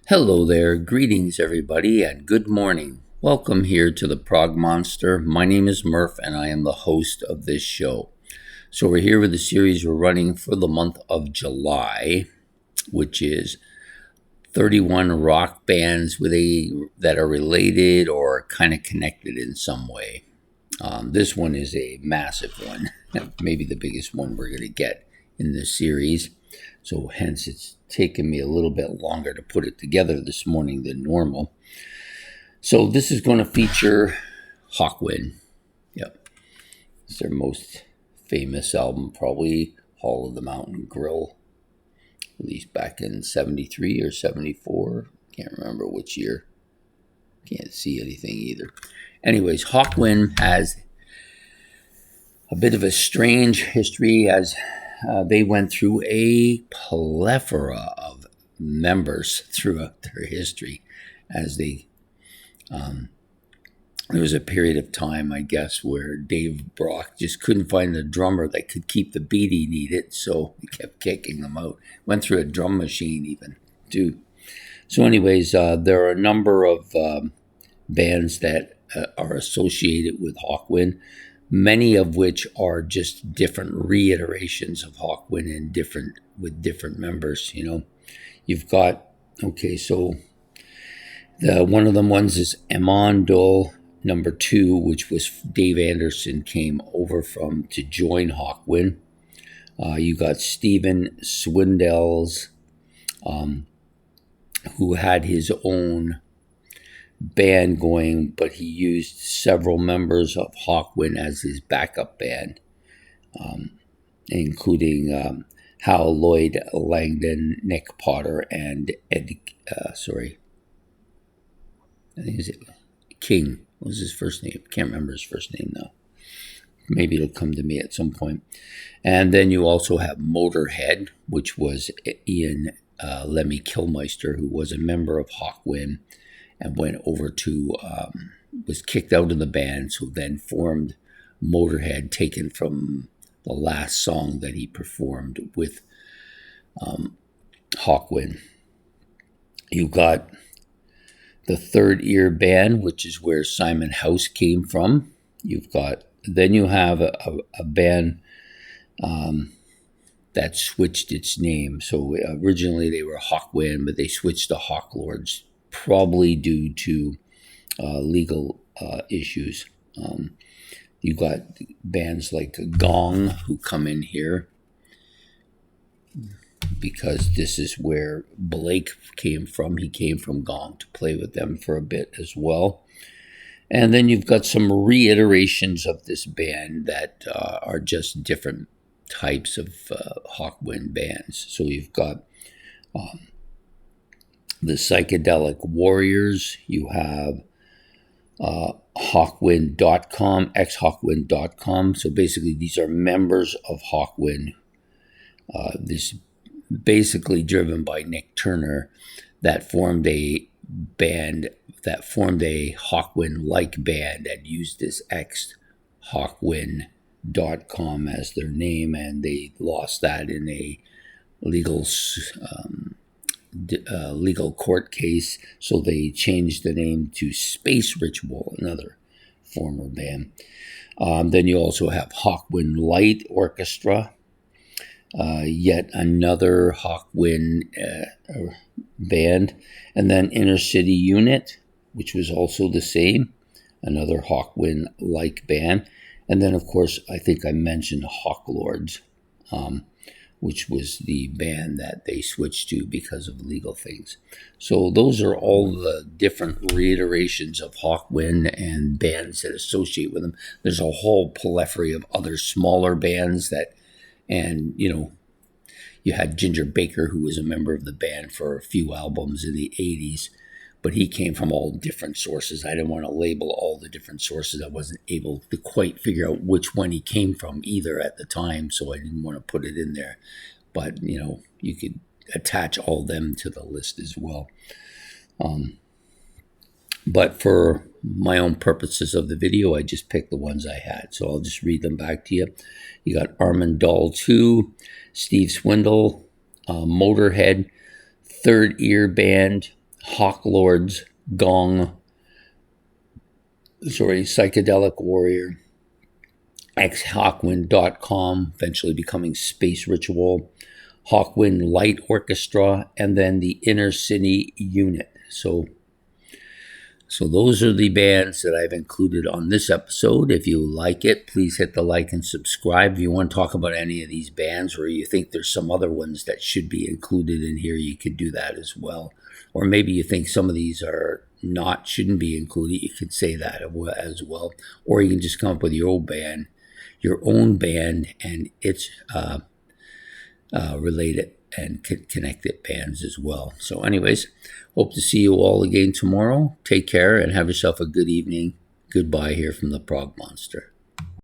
Hello there, greetings everybody, and good morning. Welcome here to the Prog Monster. My name is Murph, and I am the host of this show. So we're here with a series we're running for the month of July, which is 31 rock bands that are related or kind of connected in some way. This one is a massive one, maybe the biggest one we're going to get in this series. So hence it's taken me a little bit longer to put it together this morning than normal. So this is going to feature Hawkwind. Yep. It's their most famous album, probably Hall of the Mountain Grill, released back in 73 or 74. Can't remember which year. Can't see anything either. Anyways, Hawkwind has a bit of a strange history as they went through a plethora of members throughout their history as there was a period of time, I guess, where Dave Brock just couldn't find a drummer that could keep the beat he needed, so he kept kicking them out. Went through a drum machine even, dude. So anyways, there are a number of bands that are associated with Hawkwind, many of which are just different reiterations of Hawkwind and with different members. You've got so one of them ones is Amon Dole number 2, which was Dave Anderson came over from to join Hawkwind. You got Stephen Swindells, who had his own band going, but he used several members of Hawkwind as his backup band, including Hal Lloyd Langdon, Nick Potter, and Ed. I think it's King. What was his first name? Can't remember his first name now. Maybe it'll come to me at some point. And then you also have Motorhead, which was Ian Lemmy Kilmister, who was a member of Hawkwind and went over to, was kicked out of the band, so then formed Motorhead, taken from the last song that he performed with Hawkwind. You got the Third Ear Band, which is where Simon House came from. Then you have a band that switched its name. So originally they were Hawkwind, but they switched to Hawklords, probably due to legal issues. You got bands like Gong who come in here because this is where Blake came from. He came from Gong to play with them for a bit as well. And then you've got some reiterations of this band that are just different types of Hawkwind bands. So you've got the Psychedelic Warriors. You have Hawkwind.com, xhawkwind.com. So basically these are members of Hawkwind. This basically driven by Nick Turner, that formed a band, that formed a Hawkwind-like band and used this xhawkwind.com as their name, and they lost that in a legal court case, so they changed the name to Space Ritual, another former band. Then you also have Hawkwind Light Orchestra, yet another Hawkwind band, and then Inner City Unit, which was also the same, another Hawkwind-like band, and then of course I think I mentioned Hawklords, which was the band that they switched to because of legal things. So those are all the different reiterations of Hawkwind and bands that associate with them. There's a whole plethora of other smaller bands and you had Ginger Baker, who was a member of the band for a few albums in the 80s, but he came from all different sources. I didn't want to label all the different sources. I wasn't able to quite figure out which one he came from either at the time, so I didn't want to put it in there. But, you could attach all them to the list as well. But for my own purposes of the video, I just picked the ones I had. So I'll just read them back to you. You got Armand Dahl 2, Steve Swindle, Motorhead, Third Ear Band, Hawklords, Gong, Psychedelic Warrior, xhawkwind.com, eventually becoming Space Ritual, Hawkwind Light Orchestra, and then the Inner City Unit. So those are the bands that I've included on this episode. If you like it, please hit the like and subscribe. If you want to talk about any of these bands or you think there's some other ones that should be included in here, you could do that as well. Or maybe you think some of these shouldn't be included. You could say that as well. Or you can just come up with your own band and its related and connected bands as well. So anyways, hope to see you all again tomorrow. Take care and have yourself a good evening. Goodbye here from the Prog Monster.